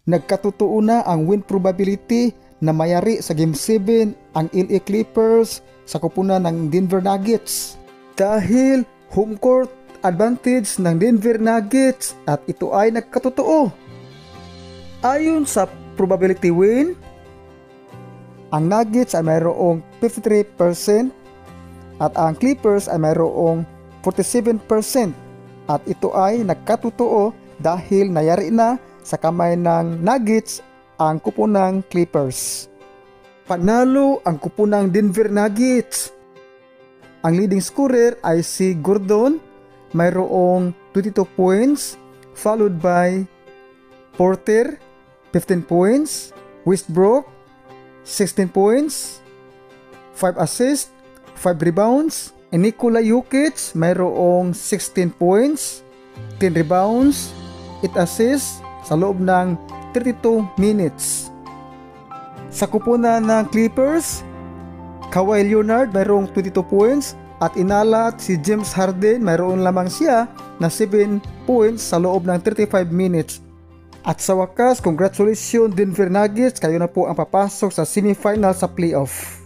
nagkatotoo na ang win probability na mayari sa Game 7 ang LA Clippers sa koponan ng Denver Nuggets. Dahil home court advantage ng Denver Nuggets at ito ay nagkatotoo. Ayon sa probability win, ang Nuggets ay mayroong 53% at ang Clippers ay mayroong 47%. At ito ay nagkatotoo dahil nayari na sa kamay ng Nuggets ang kuponang Clippers. Panalo ang kuponang Denver Nuggets. Ang leading scorer ay si Gordon, mayroong 22 points, followed by Porter, 15 points, Westbrook, 16 points, 5 assists, 5 rebounds, and Nikola Jokic mayroong 16 points, 10 rebounds, 8 assists sa loob ng 32 minutes. Sa kuponan ng Clippers, Kawhi Leonard mayroong 22 points at inalat si James Harden mayroon lamang siya na 7 points sa loob ng 35 minutes. At sa wakas, congratulations Denver Nuggets, kayo na po ang papasok sa semifinal sa playoff.